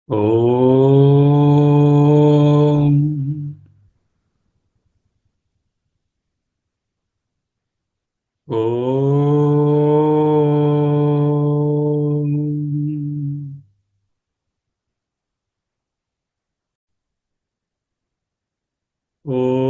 ఓం ఓం ఓం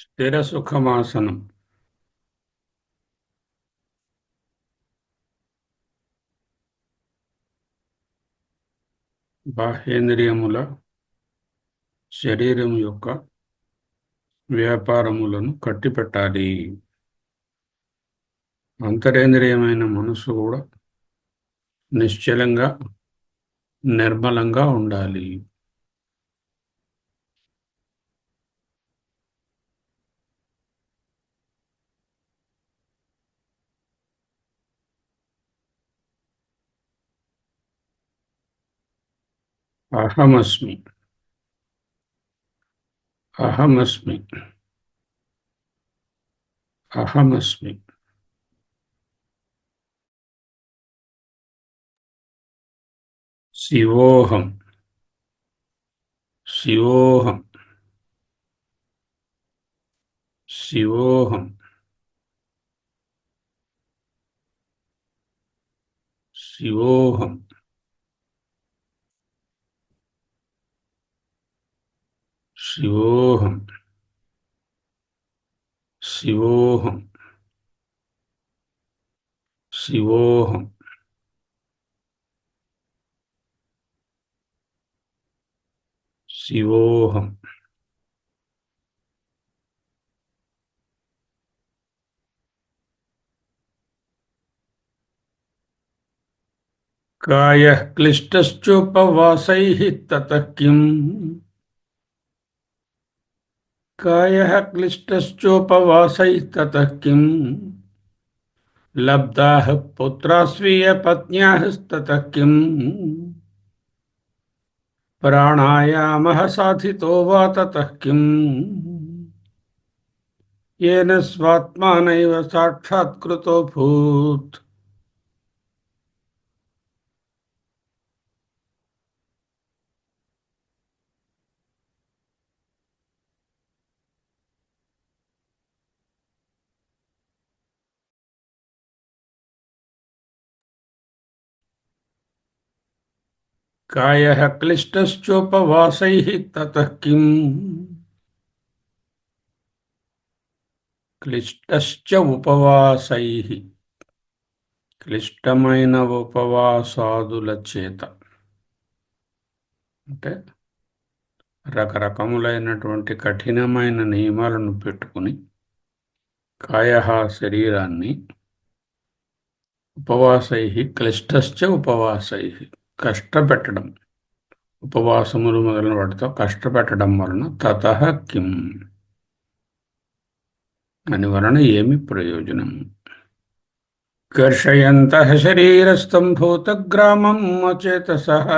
స్థిర సుఖమాసనం. బాహ్యేంద్రియముల శరీరం యొక్క వ్యాపారములను కట్టిపెట్టాలి. అంతరేంద్రియమైన మనసు కూడా నిశ్చలంగా నిర్మలంగా ఉండాలి. అహమస్మి, అహమస్మి, అహమస్మి. శివోహం, శివోహం, శివోహం, శివోహం, శివోహం, శివోహం, శివోహం. శివోహం. కాయః క్లిష్టశ్చోపవాసైః తతః కిం. కాయః క్లిష్టశ్చోపవాసైః తతః కిం. లబ్ధాః పుత్రాः స్వీయపత్న్యాः తతః కిం. ప్రాణాయామः సాధితో వా తతః కిం. येन स्वात्मानैव साक्षात्कृतोऽभूत्. कायः क्लिष्टश्चोपवासैः ततः किम्. క్లిష్టశ్చ ఉపవాసైః, క్లిష్టమైన ఉపవాసాదుల చేత, అంటే రకరకములైనటువంటి కఠినమైన నియమాలను పెట్టుకుని కాయః శరీరాన్ని ఉపవాసైః క్లిష్టశ్చ ఉపవాసైః కష్టపెట్టడం, ఉపవాసములు మొదలైన వాటితో కష్టపెట్టడం వలన తతః కిం, దాని వలన ఏమి ప్రయోజనం. కర్షయంతః శరీరస్థం భూతగ్రామం అచేతసః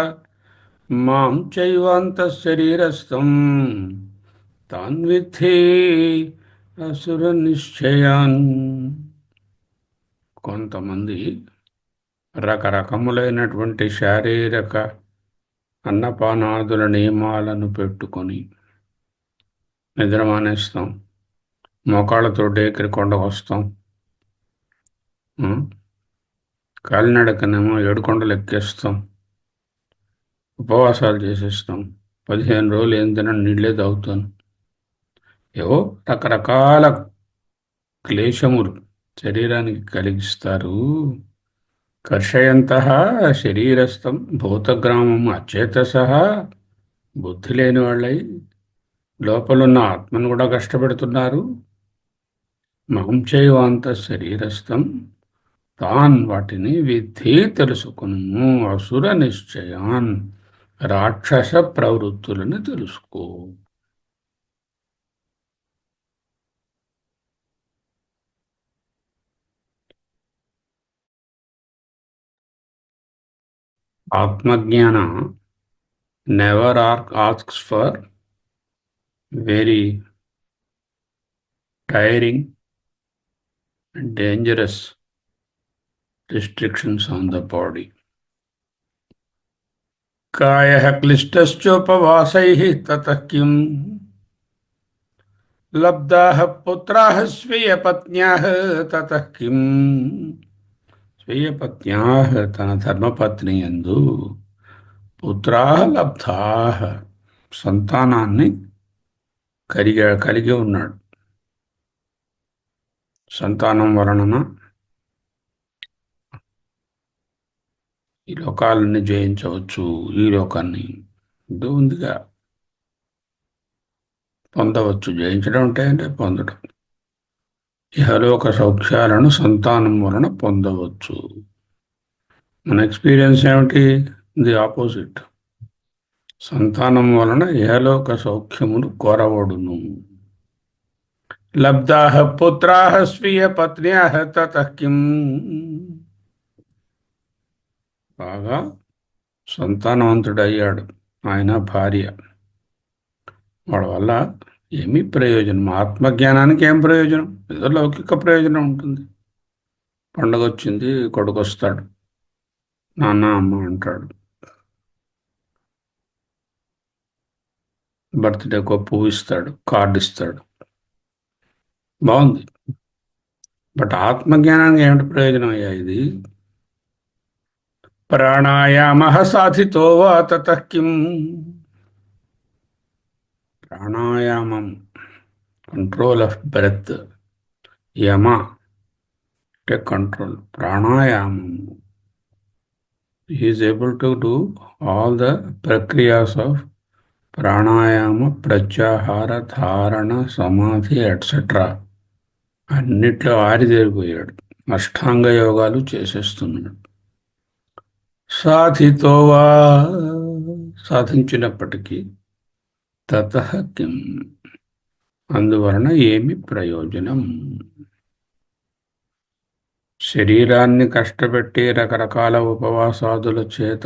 మాం చైవాంతః శరీరస్థం తాన్ విద్ధి అసుర నిశ్చయాన్. కొంతమంది రకరకములైనటువంటి శారీరక అన్నపానాదుల నియమాలను పెట్టుకొని నిద్ర మానేస్తాం, మోకాళ్ళతో ఎగిరి కొండకు వస్తాం, కాలినడకనేమో 7 కొండలు ఎక్కేస్తాం, ఉపవాసాలు చేసేస్తాం, 15 రోజులు ఏం తినని నీళ్ళే తాగుతాను, ఏవో రకరకాల క్లేశములు శరీరానికి కలిగిస్తారు. కర్షయంతః శరీరస్థం భూతగ్రామం అచేతసః, బుద్ధి లేని వాళ్ళై లోపలున్న ఆత్మను కూడా కష్టపెడుతున్నారు. మాం చైవాంతః శరీరస్థం తాన్, వాటిని విద్ధి తెలుసుకును, అసుర నిశ్చయాన్, రాక్షస ప్రవృత్తులను తెలుసుకో. Atmajnana never asks for very tiring and dangerous restrictions on the body. कायः क्लिष्टश्चोपवासैः ततः किम् लब्धाः पुत्राः स्वीयपत्न्याः ततः किम् స్వీయపత్న్యాః తన ధర్మపత్ని యందు పుత్రాः లబ్ధాः సంతానాన్ని కలిగి ఉన్నాడు. సంతానం వలన ఈ లోకాలని జయించవచ్చు, ఈ లోకాన్ని ఇది ఉందిగా పొందవచ్చు. జయించడం అంటే పొందడం. ఇహలోక సౌఖ్యాలను సంతానం వలన పొందవచ్చు. మన ఎక్స్పీరియన్స్ ఏమిటి? The opposite. సంతానం వలన ఇహలోక సౌఖ్యమును కోరవడును. లబ్ధాః పుత్రాः స్వీయపత్న్యాः తతః కిమ్. బాగా సంతానవంతుడయ్యాడు ఆయన భార్య. వాళ్ళ వల్ల ఏమీ ప్రయోజనం? ఆత్మజ్ఞానానికి ఏం ప్రయోజనం? ఏదో లౌకిక ప్రయోజనం ఉంటుంది. పండగ వచ్చింది, కొడుకు వస్తాడు, నాన్న అమ్మ అంటాడు, బర్త్డేకి ఒక పువ్వు ఇస్తాడు, కార్డు ఇస్తాడు, బాగుంది. బట్ ఆత్మజ్ఞానానికి ఏమిటి ప్రయోజనం అయ్యా ఇది? ప్రాణాయామ సాధితో వా తతః కిం. ప్రాణాయామం, కంట్రోల్ ఆఫ్ బ్రెత్. యమ అంటే కంట్రోల్. ప్రాణాయామం, he is able to do all the ప్రక్రియస్ ఆఫ్ ప్రాణాయామ, ప్రత్యాహార, ధారణ, సమాధి ఎట్సెట్రా అన్నిట్లో ఆరితేరిపోయాడు. అష్టాంగ యోగాలు చేసేస్తున్నాడు. సాధితోవా సాధించినప్పటికీ తతః కిం అందువలన ఏమి ప్రయోజనం? శరీరాన్ని కష్టపెట్టి రకరకాల ఉపవాసాదుల చేత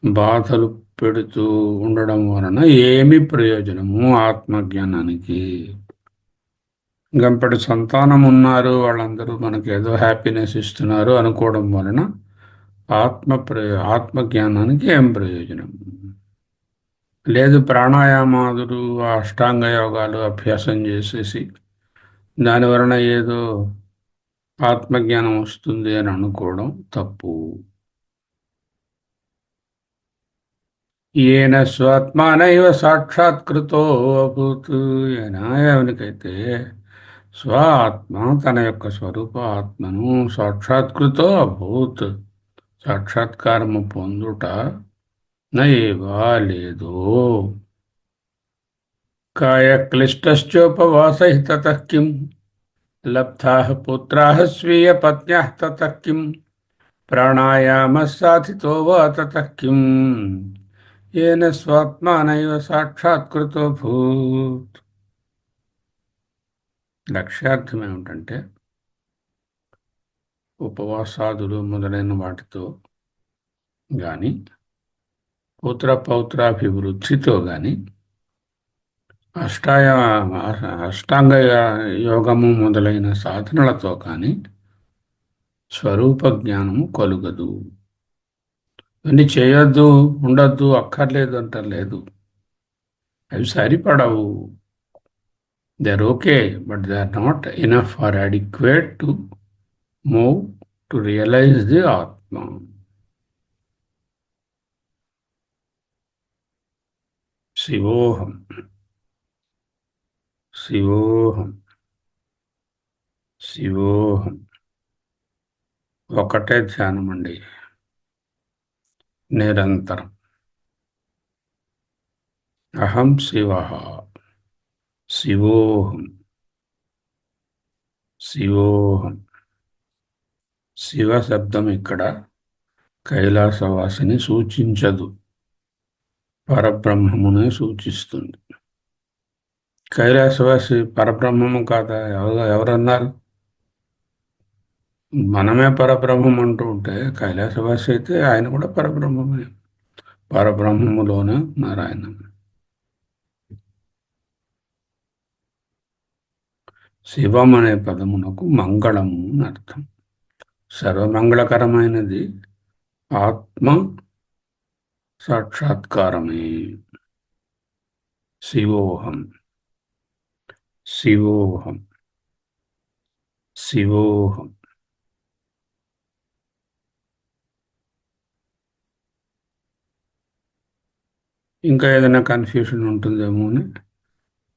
బాధలు పెడుతూ ఉండడం వలన ఏమి ప్రయోజనము ఆత్మజ్ఞానానికి? గంపటి సంతానం ఉన్నారు, వాళ్ళందరూ మనకి ఏదో హ్యాపీనెస్ ఇస్తున్నారు అనుకోవడం వలన ఆత్మజ్ఞానానికి ఏం ప్రయోజనం లేదు. ప్రాణాయామాదులు, అష్టాంగ యోగాలు అభ్యాసం చేసేసి దాని వలన ఏదో ఆత్మజ్ఞానం వస్తుంది అని అనుకోవడం తప్పు. ఏన స్వాత్మానైవ సాక్షాత్కృతో అభూత్. ఎవరికైతే స్వ ఆత్మ తన యొక్క స్వరూప ఆత్మను సాక్షాత్కృతో అభూత్ సాక్షాత్కారము పొందుట నైవా లేదో. కాయ క్లిష్టశ్చోపవాసైః తతః కిం లబ్ధాః పుత్రాः స్వీయపత్న్యాः తతః కిం ప్రాణాయామः సాధితో వా తతః కిం ఏన స్వాత్మానైవ సాక్షాత్కృతో భూత్. లక్ష్యార్థం ఏమిటంటే ఉపవాసాదులు మొదలైన వాటితో కానీ, పుత్ర పౌత్రాభివృద్ధితో కానీ, అష్టాంగ యోగము మొదలైన సాధనలతో కానీ స్వరూప జ్ఞానము కలుగదు. ఇవన్నీ చేయొద్దు, ఉండొద్దు, అక్కర్లేదు అంటలేదు. అవి సరిపడవు. They are okay, but they are not enough or adequate to move to realise the atma. శివోహం శివోహం శివోహం ఒకటే ధ్యానం అండి, నిరంతరం. అహం శివ, శివోహం శివోహం. శివ శబ్దం ఇక్కడ కైలాసవాసిని సూచించదు, పరబ్రహ్మమునే సూచిస్తుంది. కైలాసవాసి పరబ్రహ్మము కాదా? ఎవరన్నారు? మనమే పరబ్రహ్మం అంటూ ఉంటే కైలాసవాసి అయితే ఆయన కూడా పరబ్రహ్మమే. పరబ్రహ్మములోనే నారాయణ. శివం అనే పదమునకు మంగళము అని అర్థం. సర్వమంగళకరమైనది ఆత్మ సాక్షాత్కారమే. శివోహం, శివోహం, శివోహం. ఇంకా ఏదైనా కన్ఫ్యూషన్ ఉంటుందేమో అని.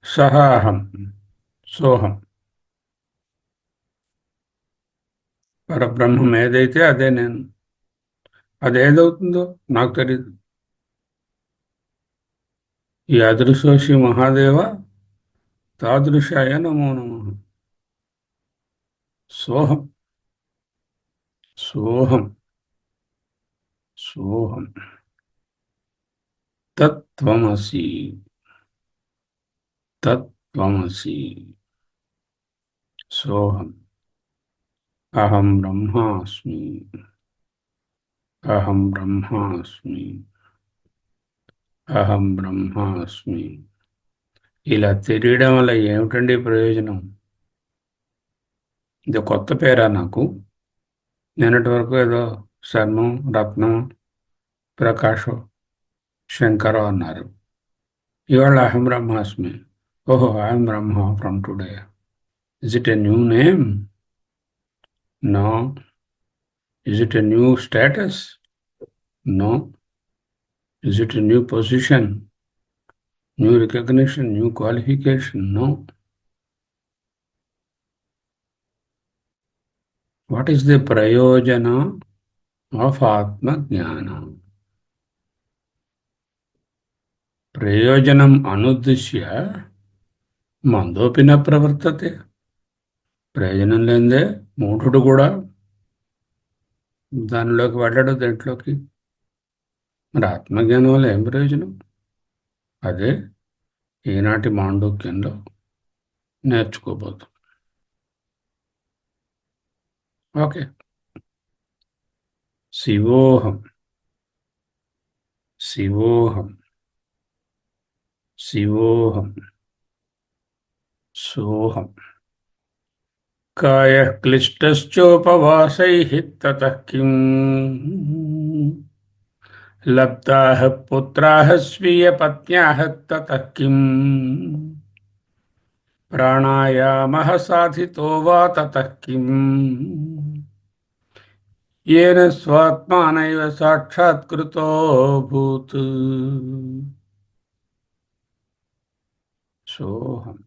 సహాహం, సోహం. పరబ్రహ్మం ఏదైతే అదే నేను. అదేదవుతుందో నాకు తెలియదు. ఈ అదృశోషి మహాదేవ తాదృశాయ నమో నమః. సోహం, సోహం, సోహం. తత్వమసి, తత్వమసి. సోహం. అహం బ్రహ్మాస్మి, అహం బ్రహ్మాస్మి, అహం బ్రహ్మాస్మి. ఇలా తెలియడం వల్ల ఏమిటండి ప్రయోజనం? ఇది కొత్త పేరా నాకు? నిన్నటి వరకు ఏదో శర్మం, రత్నం, ప్రకాశం, శంకరం అన్నారు. ఇవాళ అహం బ్రహ్మాస్మి. ఓహో, I'm Brahma from today. Is it a new name? No. Is it a new status? No. Is it a new position, new recognition, new qualification? No. What is the prayojana of Atma Jnana? Prayojanam anuddishya mandopi na pravartate. ప్రయోజనం లేదే మూఢుడు కూడా దానిలోకి వెళ్ళడు, దేంట్లోకి. మరి ఆత్మజ్ఞానం వల్ల ఏం ప్రయోజనం? అదే ఈనాటి మాండూక్యంలో నేర్చుకోబోతాం. ఓకే. శివోహం, శివోహం, శివోహం, సోహం. కాయః క్లిష్టశ్చోపవాసైః తతః కిం లబ్ధాః పుత్రాः స్వీయపత్న్యాः తతః కిం ప్రాణాయామः సాధితో వా తతః కిం येन స్వాత్మానైవ సాక్షాత్కృతో భూత్. సోహం,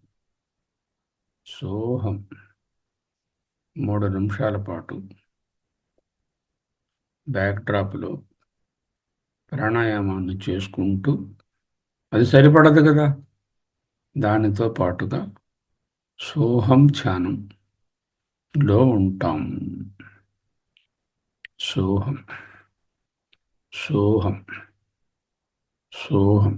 సోహం. 3 నిమిషాల పాటు బ్యాక్ డ్రాప్లో ప్రాణాయామాన్ని చేసుకుంటూ, అది సరిపడదు కదా, దానితో పాటుగా సోహం ధ్యానంలో ఉంటాం. సోహం, సోహం, సోహం.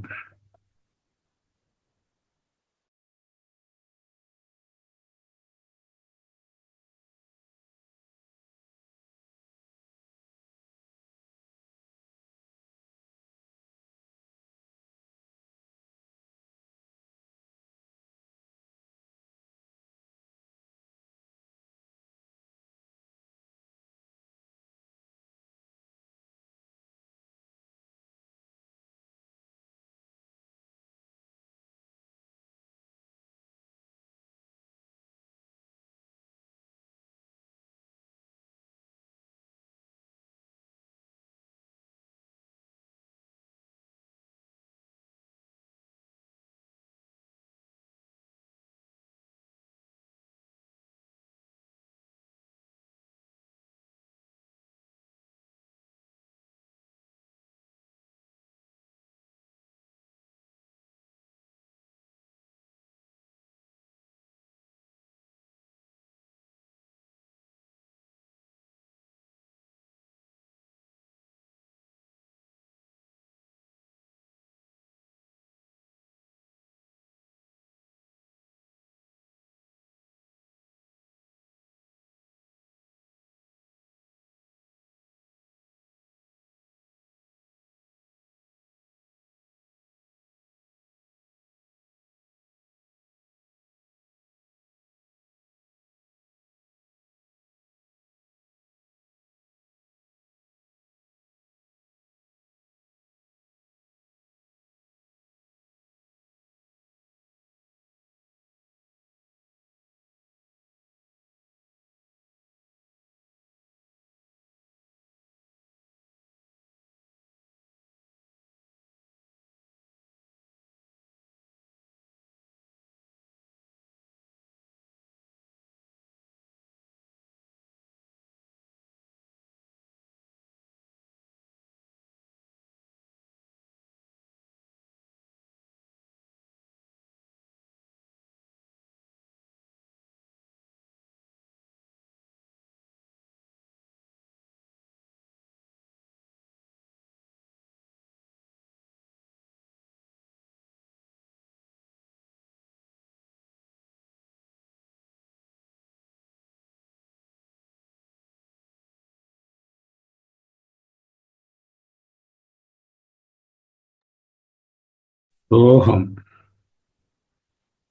సోహం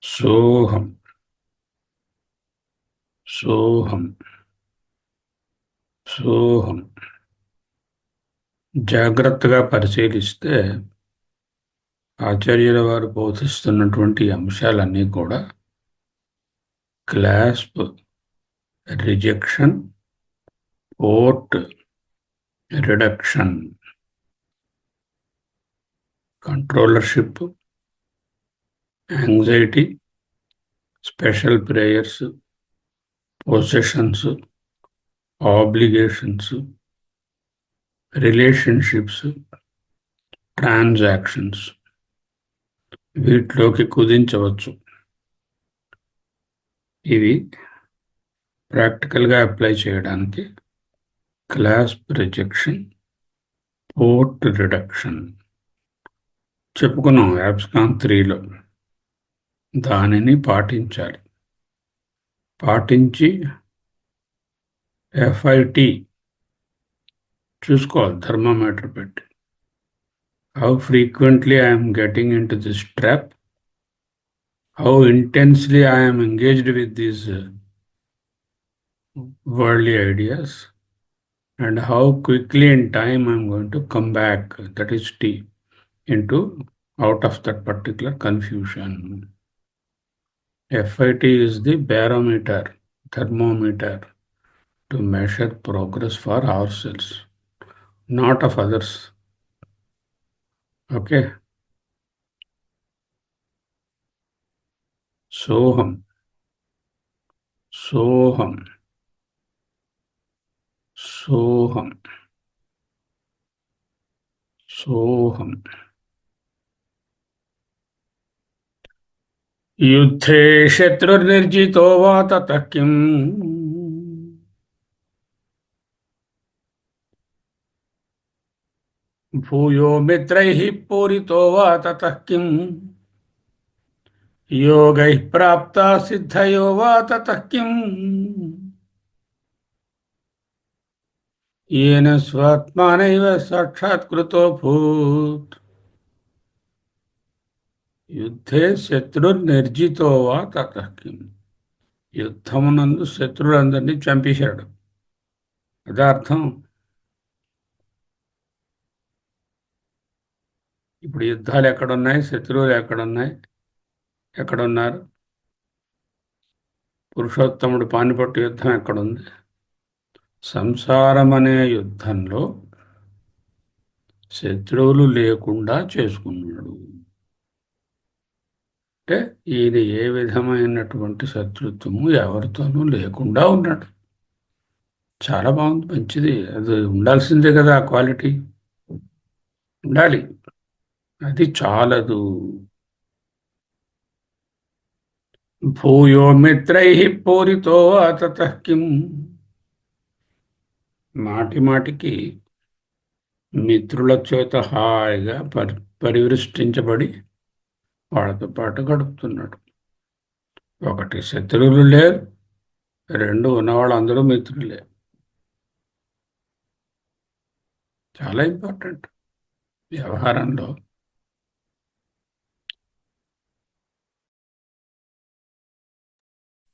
సోహం సోహం సోహం. జాగ్రత్తగా పరిశీలిస్తే ఆచార్యుల వారు బోధిస్తున్నటువంటి అంశాలన్నీ కూడా clasp, rejection, port, reduction, controllership, anxiety, special prayers, possessions, obligations, relationships, transactions వీటిలోకి కుదించవచ్చు. ఇవి ప్రాక్టికల్గా అప్లై చేయడానికి క్లాస్ప్, రిజెక్షన్, పోర్ట్, రిడక్షన్ చెప్పుకున్నాం యాబ్స్కామ్ 3లో. దానిని పాటించాలి. పాటించి FIT చూసుకోవాలి థర్మామీటర్ పెట్టి. How frequently I'm getting in to this trap, how intensely I'm engaged with these worldly ideas, and how quickly in time I'm going to come back, that is T, into out of that particular confusion. FIT is the barometer, thermometer to measure progress for ourselves, not of others. Okay. Soham, soham, soham, soham. युद्धे शत्रुर्निर्जितो वा ततः किम्, भूयो मित्रैः पूरितो वा ततः किम्, योगैः प्राप्ता सिद्धयो वा ततः किम्, येन स्वात्मानैव साक्षात्कृतो भूत्. యుద్ధే శత్రుర్నిర్జితో వా తతః కిం. యుద్ధమునందు శత్రువులందరినీ చంపేశాడు. అదే అర్థం. ఇప్పుడు యుద్ధాలు ఎక్కడున్నాయి, శత్రువులు ఎక్కడున్నాయి, ఎక్కడున్నారు? పురుషోత్తముడు పానిపట్టు యుద్ధం ఎక్కడుంది? సంసారం అనే యుద్ధంలో శత్రువులు లేకుండా చేసుకున్నాడు. అంటే ఈయన ఏ విధమైనటువంటి శత్రుత్వము ఎవరితోనూ లేకుండా ఉన్నాడు. చాలా బాగుంది, మంచిది. అది ఉండాల్సిందే కదా, ఆ క్వాలిటీ ఉండాలి. అది చాలదు. భూయో మిత్రై పూరితో తతః కిం. మాటి మాటికి మిత్రుల చేత హాయిగా పరివృష్టించబడి వాళ్ళతో పాటు గడుపుతున్నాడు. ఒకటి, శత్రువులు లేరు. రెండు, ఉన్నవాళ్ళందరూ మిత్రులే. చాలా ఇంపార్టెంట్ వ్యవహారంలో.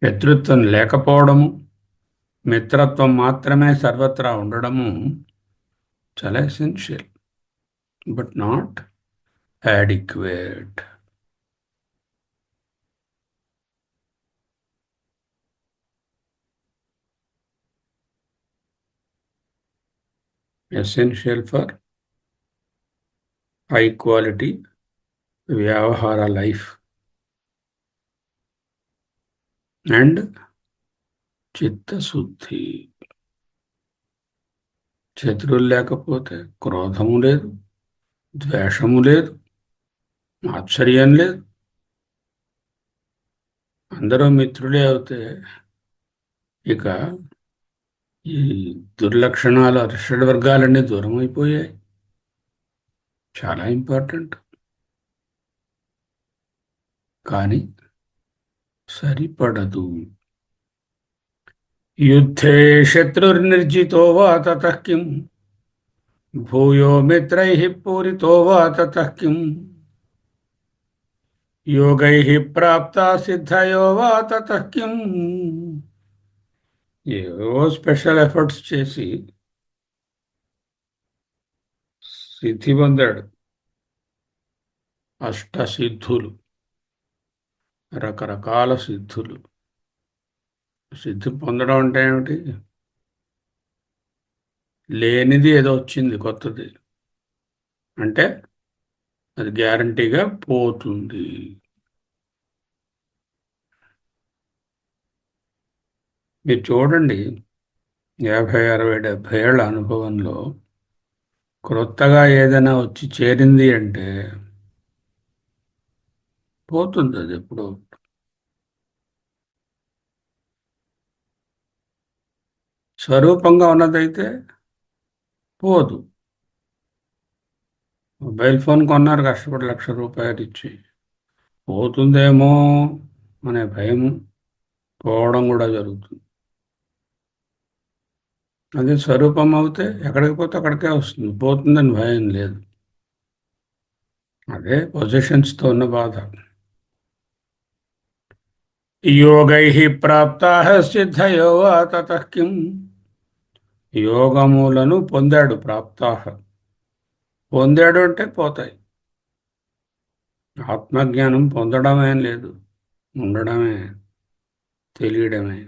శత్రుత్వం లేకపోవడము, మిత్రత్వం మాత్రమే సర్వత్రా ఉండడము చాలా essential, but not adequate. Essential for high quality vyavahara life and చిత్త శుద్ధి. శత్రువులు లేకపోతే క్రోధము లేదు, ద్వేషము లేదు, ఆశ్చర్యం లేదు. అందరూ మిత్రులే అవుతే ఇక ఈ దుర్లక్షణాలు, అరిషడ్ వర్గాలన్నీ దూరం అయిపోయాయి. చాలా ఇంపార్టెంట్. కానీ సరిపడదు. యుద్ధే శత్రుర్నిర్జితో వా తతః కిం, భూయో మిత్రైః పూరితో వా తతః కిం, యోగైః ప్రాప్తా సిద్ధయో వా తతః కిం. ఏవో స్పెషల్ ఎఫర్ట్స్ చేసి సిద్ధి పొందాడు. అష్టసిద్ధులు, రకరకాల సిద్ధులు. సిద్ధి పొందడం అంటే ఏమిటి? లేనిది ఏదో వచ్చింది కొత్తది అంటే అది గ్యారంటీగా పోతుంది. మీరు చూడండి, 50, 60, 70 ఏళ్ల అనుభవంలో క్రొత్తగా ఏదైనా వచ్చి చేరింది అంటే పోతుంది అది ఎప్పుడో. స్వరూపంగా ఉన్నదైతే పోదు. మొబైల్ ఫోన్ కొన్నారు కష్టపడి రూ. 1,00,000 ఇచ్చి. పోతుందేమో అనే భయం, పోవడం కూడా జరుగుతుంది. అదే స్వరూపం అవుతే ఎక్కడికి పోతే అక్కడికే వస్తుంది, పోతుందని భయం లేదు. అదే పొజిషన్స్తో ఉన్న బాధ. యోగైః ప్రాప్తాః సిద్ధయో వా తతః కిం. యోగములను పొందాడు, ప్రాప్తాః పొందాడు అంటే పోతాయి. ఆత్మజ్ఞానం పొందడమేం లేదు, ఉండడమే, తెలియడమే.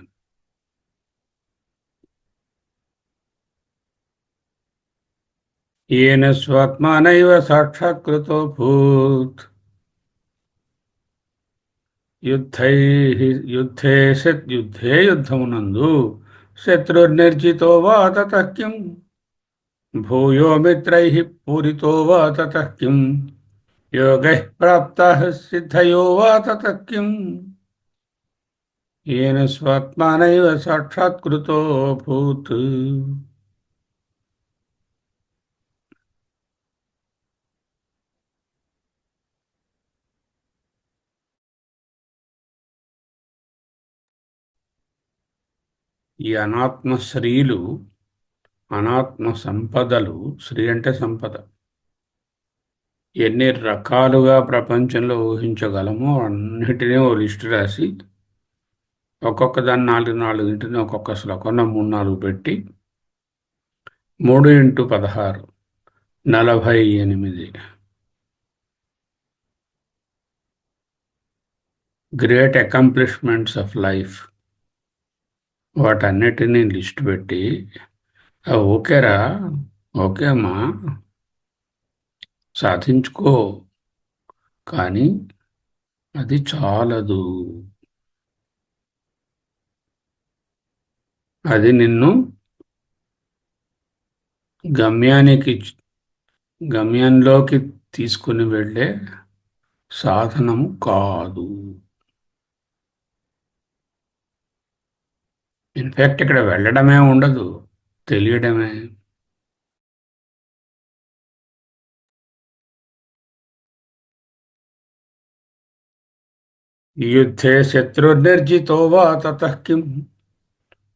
येन స్వాత్మానైవ సాక్షాత్కృతో భూత్. యుద్ధైః యుద్ధే యుద్ధే యుద్ధమునందు శత్రుర్నిర్జితో వా తతః కిం. భూయో మిత్రైః పూరితో వా తతః కిం. యోగైః ప్రాప్తాః సిద్ధయో వా తతః కిం. येन స్వాత్మానైవ సాక్షాత్కృతో భూత్. ఈ అనాత్మ శ్రీలు, అనాత్మ సంపదలు, శ్రీ అంటే సంపద, ఎన్ని రకాలుగా ప్రపంచంలో ఊహించగలమో అన్నిటినీ ఓ లిస్టు రాసి ఒక్కొక్క దాన్ని 4, 4 ఒక్కొక్క శ్లోకం 3, 4 పెట్టి 3 x 16 48 great accomplishments of life, వాటన్నిటినీ లిస్ట్ పెట్టి ఓకేరా, ఓకే అమ్మా, సాధించుకో, కానీ అది చాలదు. అది నిన్ను గమ్యానికి, గమ్యంలోకి తీసుకుని వెళ్ళే సాధనము కాదు. ఇన్ఫ్యాక్ట్ ఇక్కడ వెళ్ళడమే ఉండదు, తెలియడమే. యుద్ధే శత్రుర్నిర్జితో వా తతః కిం.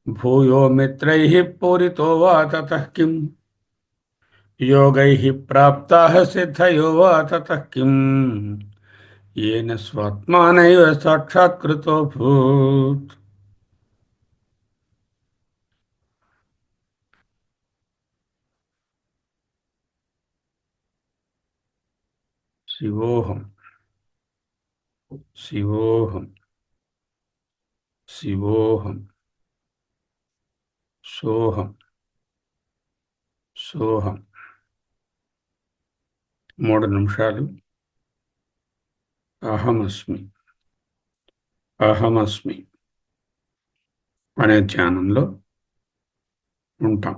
భూయో మిత్రైః పూరితో వా తతః కిం. యోగైః ప్రాప్తాః సిద్ధయో వా తతః కిం. येन స్వాత్మానైవ సాక్షాత్కృతో భూత్. శివోహం, శివోహం, శివోహం, సోహం, సోహం. 3 నిమిషాలు అహమస్మి, అహమస్మి అనే ధ్యానంలో ఉంటాం.